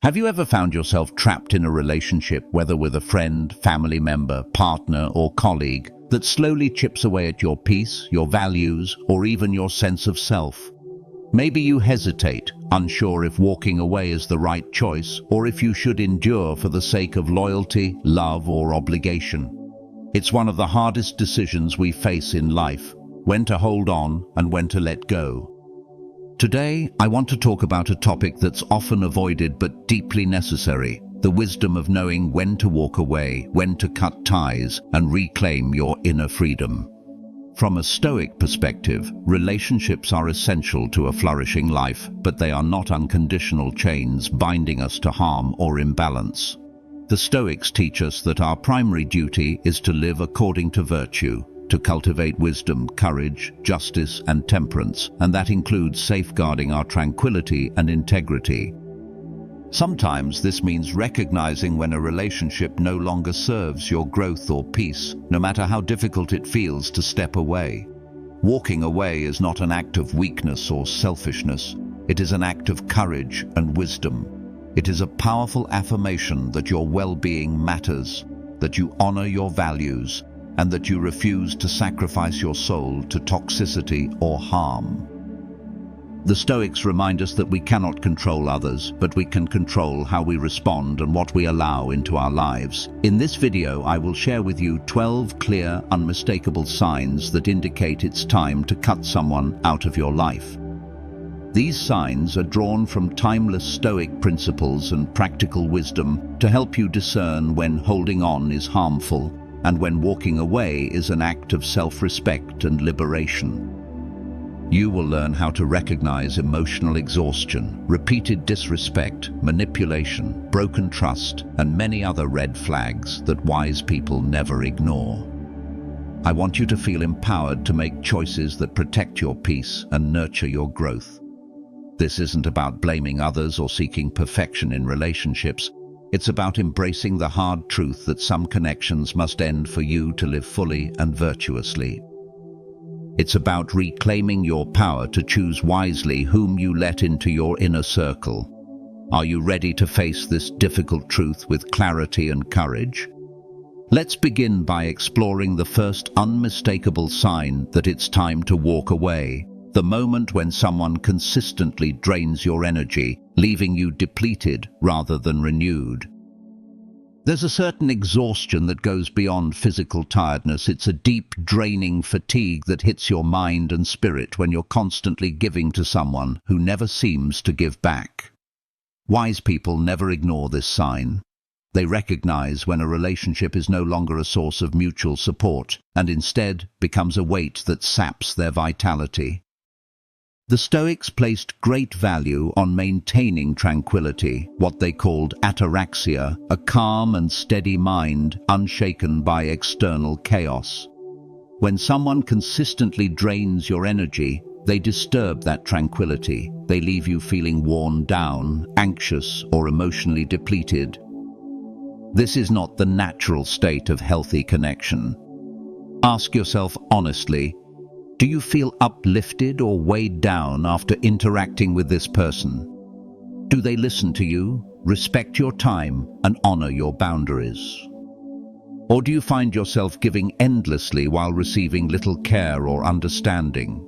Have you ever found yourself trapped in a relationship, whether with a friend, family member, partner, or colleague, that slowly chips away at your peace, your values, or even your sense of self? Maybe you hesitate, unsure if walking away is the right choice, or if you should endure for the sake of loyalty, love, or obligation. It's one of the hardest decisions we face in life, when to hold on and when to let go. Today, I want to talk about a topic that's often avoided but deeply necessary: the wisdom of knowing when to walk away, when to cut ties, and reclaim your inner freedom. From a Stoic perspective, relationships are essential to a flourishing life, but they are not unconditional chains binding us to harm or imbalance. The Stoics teach us that our primary duty is to live according to virtue, to cultivate wisdom, courage, justice, and temperance, and that includes safeguarding our tranquility and integrity. Sometimes this means recognizing when a relationship no longer serves your growth or peace, no matter how difficult it feels to step away. Walking away is not an act of weakness or selfishness. It is an act of courage and wisdom. It is a powerful affirmation that your well-being matters, that you honor your values, and that you refuse to sacrifice your soul to toxicity or harm. The Stoics remind us that we cannot control others, but we can control how we respond and what we allow into our lives. In this video, I will share with you 12 clear, unmistakable signs that indicate it's time to cut someone out of your life. These signs are drawn from timeless Stoic principles and practical wisdom to help you discern when holding on is harmful and when walking away is an act of self-respect and liberation. You will learn how to recognize emotional exhaustion, repeated disrespect, manipulation, broken trust, and many other red flags that wise people never ignore. I want you to feel empowered to make choices that protect your peace and nurture your growth. This isn't about blaming others or seeking perfection in relationships. It's about embracing the hard truth that some connections must end for you to live fully and virtuously. It's about reclaiming your power to choose wisely whom you let into your inner circle. Are you ready to face this difficult truth with clarity and courage? Let's begin by exploring the first unmistakable sign that it's time to walk away. The moment when someone consistently drains your energy, leaving you depleted rather than renewed. There's a certain exhaustion that goes beyond physical tiredness. It's a deep, draining fatigue that hits your mind and spirit when you're constantly giving to someone who never seems to give back. Wise people never ignore this sign. They recognize when a relationship is no longer a source of mutual support and instead becomes a weight that saps their vitality. The Stoics placed great value on maintaining tranquility, what they called ataraxia, a calm and steady mind unshaken by external chaos. When someone consistently drains your energy, they disturb that tranquility. They leave you feeling worn down, anxious, or emotionally depleted. This is not the natural state of healthy connection. Ask yourself honestly, do you feel uplifted or weighed down after interacting with this person? Do they listen to you, respect your time, and honor your boundaries? Or do you find yourself giving endlessly while receiving little care or understanding?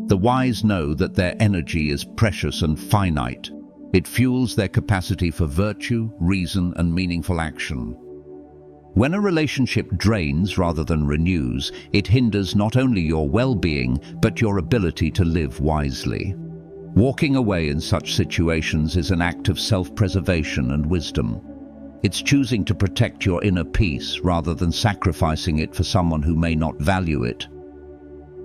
The wise know that their energy is precious and finite. It fuels their capacity for virtue, reason, and meaningful action. When a relationship drains rather than renews, it hinders not only your well-being, but your ability to live wisely. Walking away in such situations is an act of self-preservation and wisdom. It's choosing to protect your inner peace rather than sacrificing it for someone who may not value it.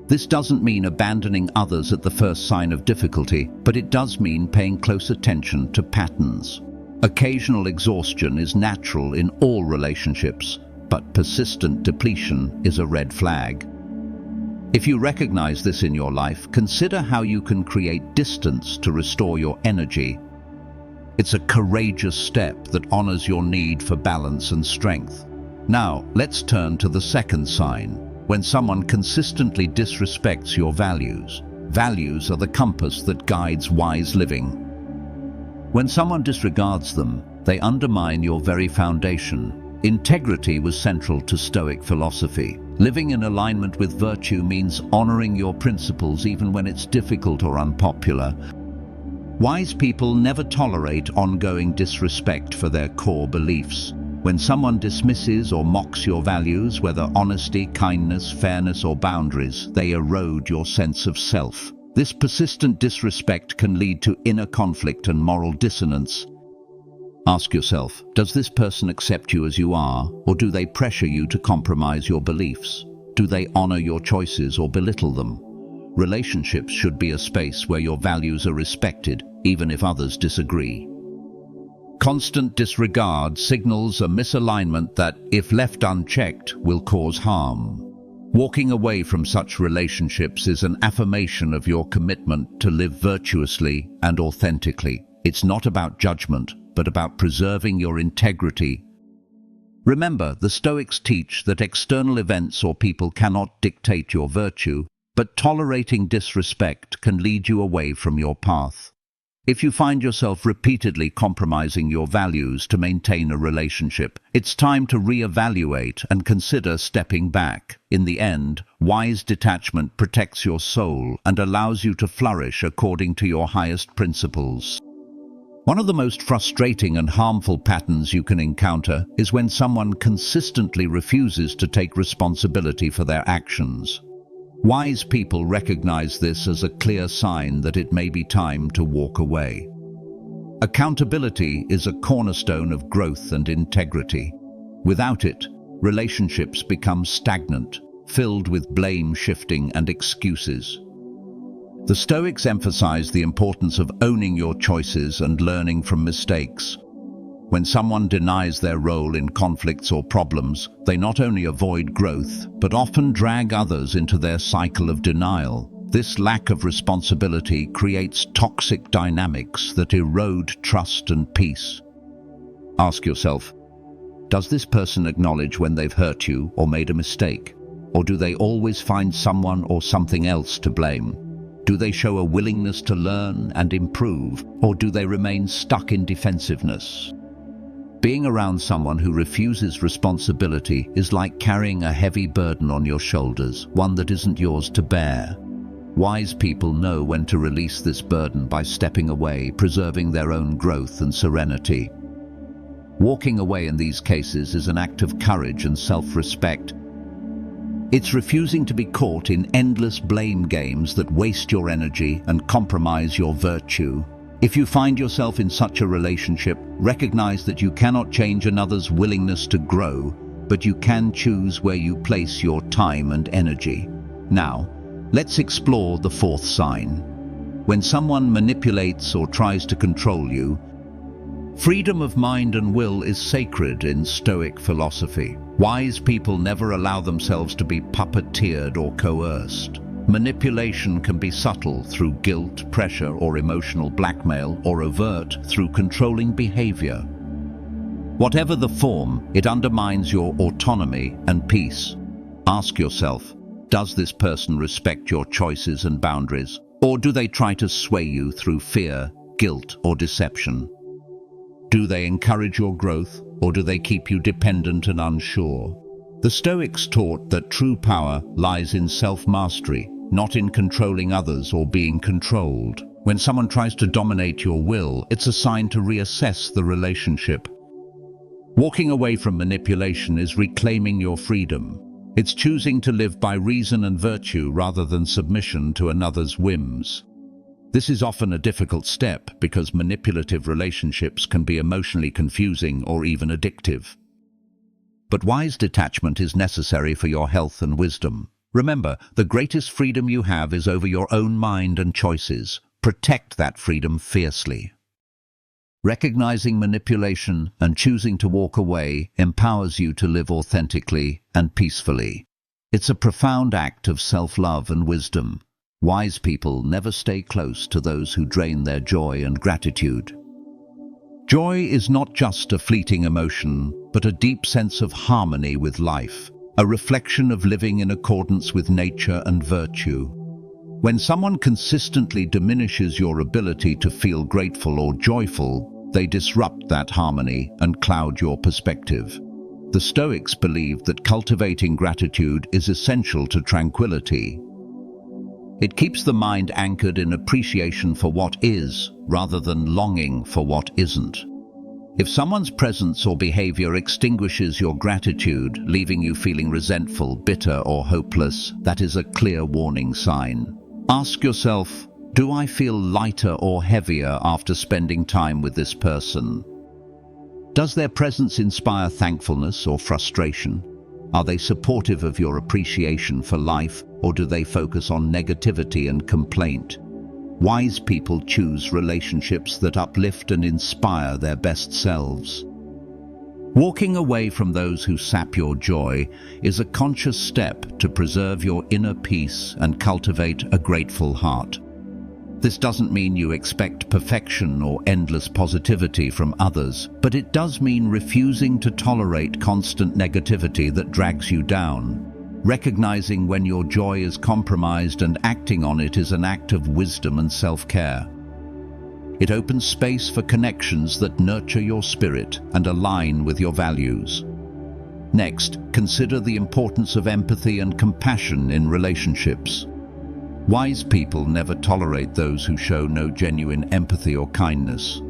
This doesn't mean abandoning others at the first sign of difficulty, but it does mean paying close attention to patterns. Occasional exhaustion is natural in all relationships, but persistent depletion is a red flag. If you recognize this in your life, consider how you can create distance to restore your energy. It's a courageous step that honors your need for balance and strength. Now, let's turn to the second sign: when someone consistently disrespects your values. Values are the compass that guides wise living. When someone disregards them, they undermine your very foundation. Integrity was central to Stoic philosophy. Living in alignment with virtue means honoring your principles even when it's difficult or unpopular. Wise people never tolerate ongoing disrespect for their core beliefs. When someone dismisses or mocks your values, whether honesty, kindness, fairness, or boundaries, they erode your sense of self. This persistent disrespect can lead to inner conflict and moral dissonance. Ask yourself, does this person accept you as you are, or do they pressure you to compromise your beliefs? Do they honor your choices or belittle them? Relationships should be a space where your values are respected, even if others disagree. Constant disregard signals a misalignment that, if left unchecked, will cause harm. Walking away from such relationships is an affirmation of your commitment to live virtuously and authentically. It's not about judgment, but about preserving your integrity. Remember, the Stoics teach that external events or people cannot dictate your virtue, but tolerating disrespect can lead you away from your path. If you find yourself repeatedly compromising your values to maintain a relationship, it's time to reevaluate and consider stepping back. In the end, wise detachment protects your soul and allows you to flourish according to your highest principles. One of the most frustrating and harmful patterns you can encounter is when someone consistently refuses to take responsibility for their actions. Wise people recognize this as a clear sign that it may be time to walk away. Accountability is a cornerstone of growth and integrity. Without it, relationships become stagnant, filled with blame shifting and excuses. The Stoics emphasize the importance of owning your choices and learning from mistakes. When someone denies their role in conflicts or problems, they not only avoid growth, but often drag others into their cycle of denial. This lack of responsibility creates toxic dynamics that erode trust and peace. Ask yourself, does this person acknowledge when they've hurt you or made a mistake? Or do they always find someone or something else to blame? Do they show a willingness to learn and improve, or do they remain stuck in defensiveness? Being around someone who refuses responsibility is like carrying a heavy burden on your shoulders, one that isn't yours to bear. Wise people know when to release this burden by stepping away, preserving their own growth and serenity. Walking away in these cases is an act of courage and self-respect. It's refusing to be caught in endless blame games that waste your energy and compromise your virtue. If you find yourself in such a relationship, recognize that you cannot change another's willingness to grow, but you can choose where you place your time and energy. Now, let's explore the fourth sign. When someone manipulates or tries to control you, freedom of mind and will is sacred in Stoic philosophy. Wise people never allow themselves to be puppeteered or coerced. Manipulation can be subtle through guilt, pressure, or emotional blackmail, or overt through controlling behavior. Whatever the form, it undermines your autonomy and peace. Ask yourself, does this person respect your choices and boundaries, or do they try to sway you through fear, guilt, or deception? Do they encourage your growth, or do they keep you dependent and unsure? The Stoics taught that true power lies in self-mastery, not in controlling others or being controlled. When someone tries to dominate your will, it's a sign to reassess the relationship. Walking away from manipulation is reclaiming your freedom. It's choosing to live by reason and virtue rather than submission to another's whims. This is often a difficult step because manipulative relationships can be emotionally confusing or even addictive. But wise detachment is necessary for your health and wisdom. Remember, the greatest freedom you have is over your own mind and choices. Protect that freedom fiercely. Recognizing manipulation and choosing to walk away empowers you to live authentically and peacefully. It's a profound act of self-love and wisdom. Wise people never stay close to those who drain their joy and gratitude. Joy is not just a fleeting emotion, but a deep sense of harmony with life, a reflection of living in accordance with nature and virtue. When someone consistently diminishes your ability to feel grateful or joyful, they disrupt that harmony and cloud your perspective. The Stoics believed that cultivating gratitude is essential to tranquility. It keeps the mind anchored in appreciation for what is, rather than longing for what isn't. If someone's presence or behavior extinguishes your gratitude, leaving you feeling resentful, bitter, or hopeless, that is a clear warning sign. Ask yourself, do I feel lighter or heavier after spending time with this person? Does their presence inspire thankfulness or frustration? Are they supportive of your appreciation for life, or do they focus on negativity and complaint? Wise people choose relationships that uplift and inspire their best selves. Walking away from those who sap your joy is a conscious step to preserve your inner peace and cultivate a grateful heart. This doesn't mean you expect perfection or endless positivity from others, but it does mean refusing to tolerate constant negativity that drags you down. Recognizing when your joy is compromised and acting on it is an act of wisdom and self-care. It opens space for connections that nurture your spirit and align with your values. Next, consider the importance of empathy and compassion in relationships. Wise people never tolerate those who show no genuine empathy or kindness.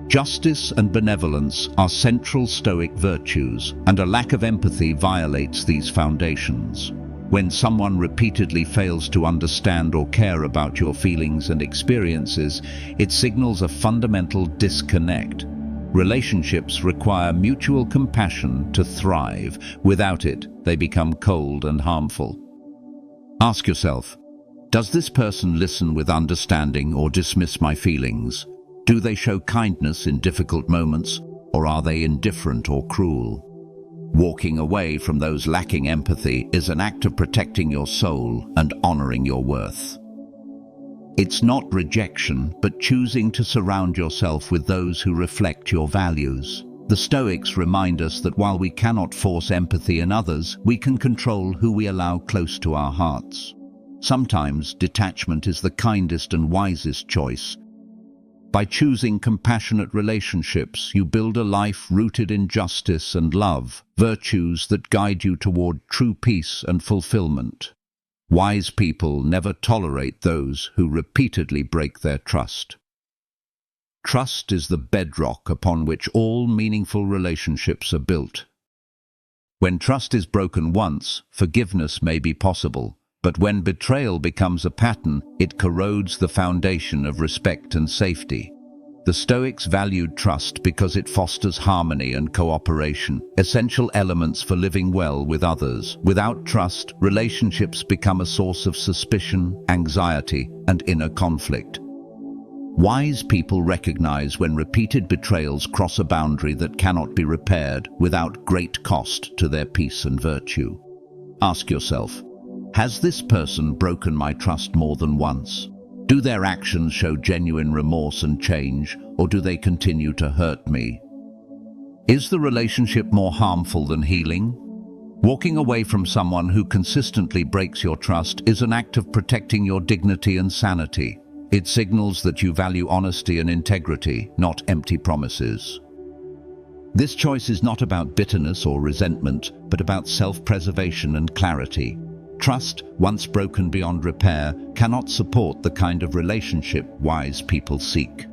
Justice and benevolence are central Stoic virtues, and a lack of empathy violates these foundations. When someone repeatedly fails to understand or care about your feelings and experiences, it signals a fundamental disconnect. Relationships require mutual compassion to thrive. Without it, they become cold and harmful. Ask yourself, does this person listen with understanding or dismiss my feelings? Do they show kindness in difficult moments, or are they indifferent or cruel? Walking away from those lacking empathy is an act of protecting your soul and honoring your worth. It's not rejection, but choosing to surround yourself with those who reflect your values. The Stoics remind us that while we cannot force empathy in others, we can control who we allow close to our hearts. Sometimes detachment is the kindest and wisest choice. By choosing compassionate relationships, you build a life rooted in justice and love, virtues that guide you toward true peace and fulfillment. Wise people never tolerate those who repeatedly break their trust. Trust is the bedrock upon which all meaningful relationships are built. When trust is broken once, forgiveness may be possible. But when betrayal becomes a pattern, it corrodes the foundation of respect and safety. The Stoics valued trust because it fosters harmony and cooperation, essential elements for living well with others. Without trust, relationships become a source of suspicion, anxiety, and inner conflict. Wise people recognize when repeated betrayals cross a boundary that cannot be repaired without great cost to their peace and virtue. Ask yourself, has this person broken my trust more than once? Do their actions show genuine remorse and change, or do they continue to hurt me? Is the relationship more harmful than healing? Walking away from someone who consistently breaks your trust is an act of protecting your dignity and sanity. It signals that you value honesty and integrity, not empty promises. This choice is not about bitterness or resentment, but about self-preservation and clarity. Trust, once broken beyond repair, cannot support the kind of relationship wise people seek.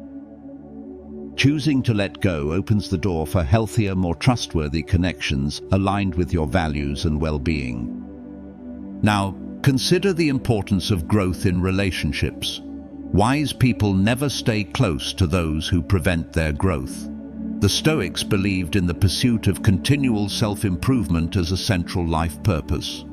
Choosing to let go opens the door for healthier, more trustworthy connections aligned with your values and well-being. Now, consider the importance of growth in relationships. Wise people never stay close to those who prevent their growth. The Stoics believed in the pursuit of continual self-improvement as a central life purpose.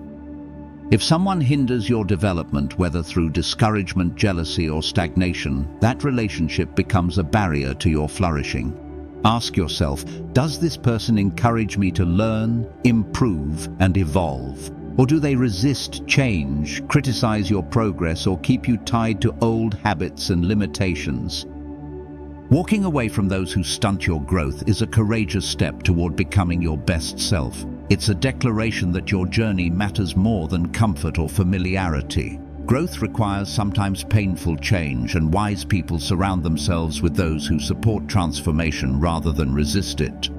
If someone hinders your development, whether through discouragement, jealousy, or stagnation, that relationship becomes a barrier to your flourishing. Ask yourself, does this person encourage me to learn, improve, and evolve? Or do they resist change, criticize your progress, or keep you tied to old habits and limitations? Walking away from those who stunt your growth is a courageous step toward becoming your best self. It's a declaration that your journey matters more than comfort or familiarity. Growth requires sometimes painful change, and wise people surround themselves with those who support transformation rather than resist it.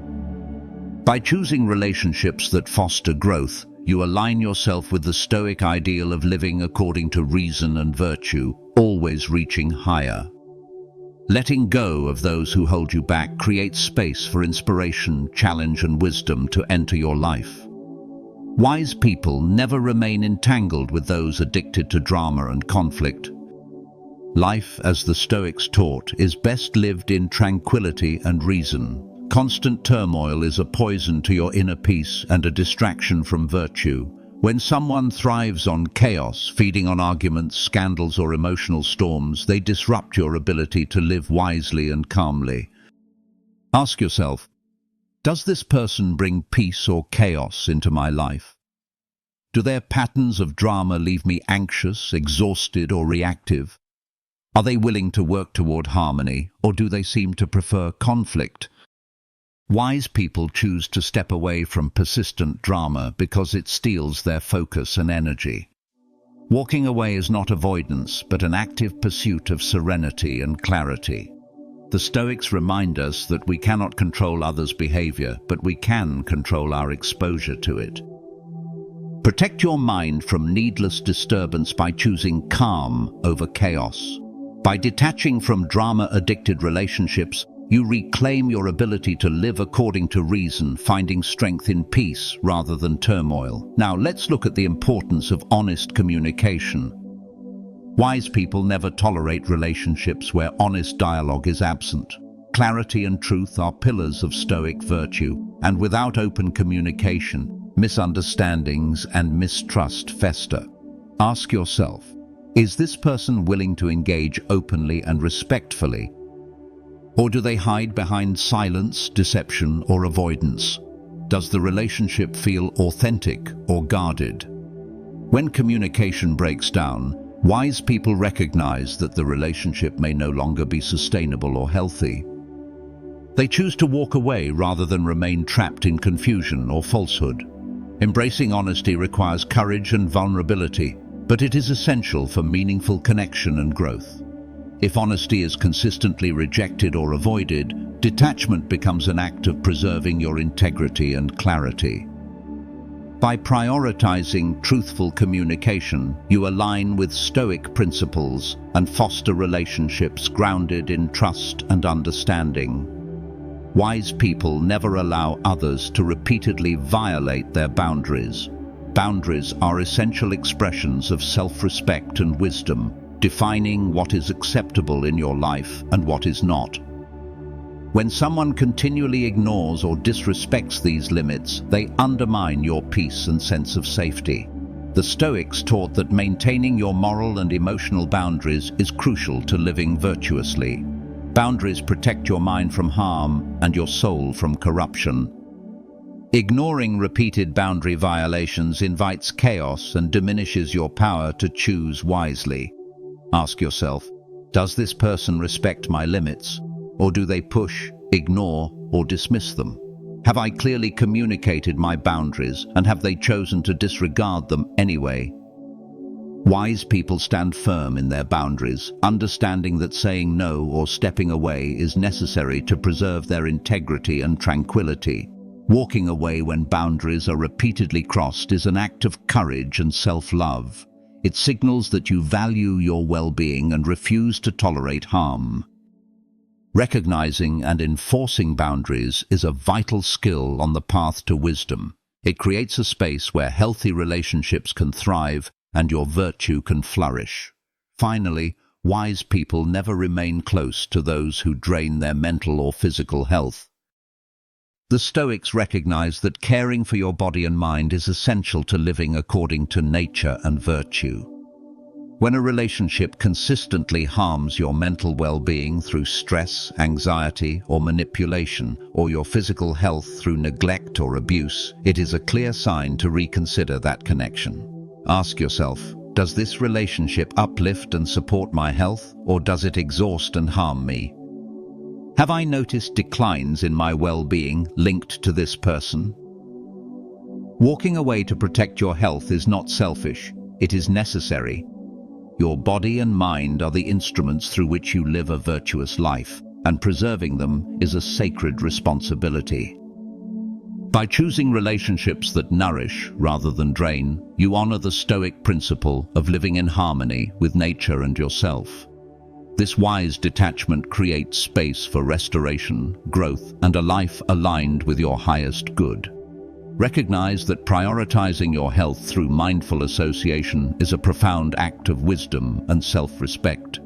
By choosing relationships that foster growth, you align yourself with the Stoic ideal of living according to reason and virtue, always reaching higher. Letting go of those who hold you back creates space for inspiration, challenge, and wisdom to enter your life. Wise people never remain entangled with those addicted to drama and conflict. Life, as the Stoics taught, is best lived in tranquility and reason. Constant turmoil is a poison to your inner peace and a distraction from virtue. When someone thrives on chaos, feeding on arguments, scandals, or emotional storms, they disrupt your ability to live wisely and calmly. Ask yourself, does this person bring peace or chaos into my life? Do their patterns of drama leave me anxious, exhausted, or reactive? Are they willing to work toward harmony, or do they seem to prefer conflict? Wise people choose to step away from persistent drama because it steals their focus and energy. Walking away is not avoidance, but an active pursuit of serenity and clarity. The Stoics remind us that we cannot control others' behavior, but we can control our exposure to it. Protect your mind from needless disturbance by choosing calm over chaos. By detaching from drama-addicted relationships, you reclaim your ability to live according to reason, finding strength in peace rather than turmoil. Now, let's look at the importance of honest communication. Wise people never tolerate relationships where honest dialogue is absent. Clarity and truth are pillars of Stoic virtue, and without open communication, misunderstandings and mistrust fester. Ask yourself, is this person willing to engage openly and respectfully? Or do they hide behind silence, deception, or avoidance? Does the relationship feel authentic or guarded? When communication breaks down, wise people recognize that the relationship may no longer be sustainable or healthy. They choose to walk away rather than remain trapped in confusion or falsehood. Embracing honesty requires courage and vulnerability, but it is essential for meaningful connection and growth. If honesty is consistently rejected or avoided, detachment becomes an act of preserving your integrity and clarity. By prioritizing truthful communication, you align with Stoic principles and foster relationships grounded in trust and understanding. Wise people never allow others to repeatedly violate their boundaries. Boundaries are essential expressions of self-respect and wisdom, defining what is acceptable in your life and what is not. When someone continually ignores or disrespects these limits, they undermine your peace and sense of safety. The Stoics taught that maintaining your moral and emotional boundaries is crucial to living virtuously. Boundaries protect your mind from harm and your soul from corruption. Ignoring repeated boundary violations invites chaos and diminishes your power to choose wisely. Ask yourself, does this person respect my limits? Or do they push, ignore, or dismiss them? Have I clearly communicated my boundaries, and have they chosen to disregard them anyway? Wise people stand firm in their boundaries, understanding that saying no or stepping away is necessary to preserve their integrity and tranquility. Walking away when boundaries are repeatedly crossed is an act of courage and self-love. It signals that you value your well-being and refuse to tolerate harm. Recognizing and enforcing boundaries is a vital skill on the path to wisdom. It creates a space where healthy relationships can thrive and your virtue can flourish. Finally, wise people never remain close to those who drain their mental or physical health. The Stoics recognize that caring for your body and mind is essential to living according to nature and virtue. When a relationship consistently harms your mental well-being through stress, anxiety, or manipulation, or your physical health through neglect or abuse, it is a clear sign to reconsider that connection. Ask yourself, does this relationship uplift and support my health, or does it exhaust and harm me? Have I noticed declines in my well-being linked to this person? Walking away to protect your health is not selfish, it is necessary. Your body and mind are the instruments through which you live a virtuous life, and preserving them is a sacred responsibility. By choosing relationships that nourish rather than drain, you honor the Stoic principle of living in harmony with nature and yourself. This wise detachment creates space for restoration, growth, and a life aligned with your highest good. Recognize that prioritizing your health through mindful association is a profound act of wisdom and self-respect.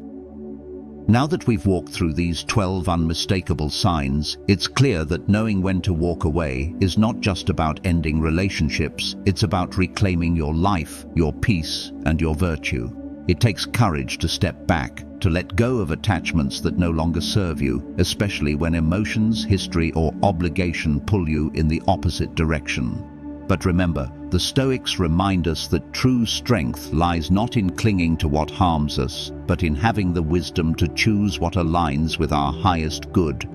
Now that we've walked through these 12 unmistakable signs, it's clear that knowing when to walk away is not just about ending relationships, it's about reclaiming your life, your peace, and your virtue. It takes courage to step back, to let go of attachments that no longer serve you, especially when emotions, history, or obligation pull you in the opposite direction. But remember, the Stoics remind us that true strength lies not in clinging to what harms us, but in having the wisdom to choose what aligns with our highest good.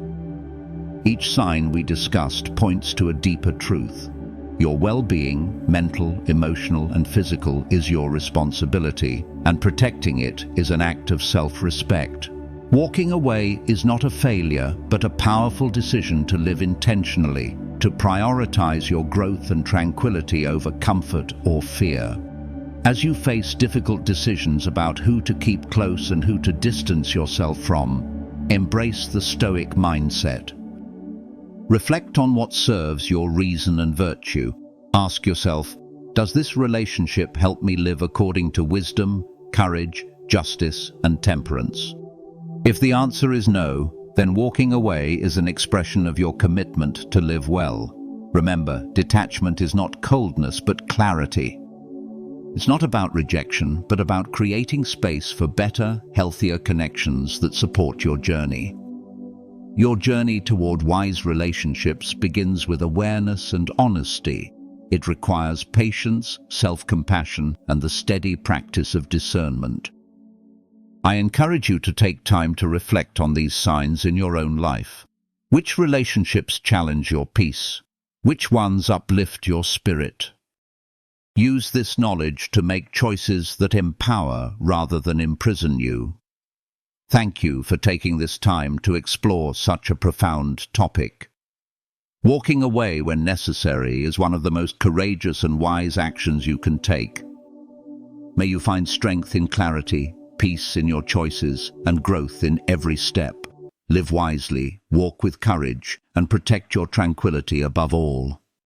Each sign we discussed points to a deeper truth. Your well-being, mental, emotional, and physical, is your responsibility, and protecting it is an act of self-respect. Walking away is not a failure, but a powerful decision to live intentionally, to prioritize your growth and tranquility over comfort or fear. As you face difficult decisions about who to keep close and who to distance yourself from, embrace the Stoic mindset. Reflect on what serves your reason and virtue. Ask yourself, does this relationship help me live according to wisdom, courage, justice, and temperance? If the answer is no, then walking away is an expression of your commitment to live well. Remember, detachment is not coldness but clarity. It's not about rejection, but about creating space for better, healthier connections that support your journey. Your journey toward wise relationships begins with awareness and honesty. It requires patience, self-compassion, and the steady practice of discernment. I encourage you to take time to reflect on these signs in your own life. Which relationships challenge your peace? Which ones uplift your spirit? Use this knowledge to make choices that empower rather than imprison you. Thank you for taking this time to explore such a profound topic. Walking away when necessary is one of the most courageous and wise actions you can take. May you find strength in clarity, peace in your choices, and growth in every step. Live wisely, walk with courage, and protect your tranquility above all.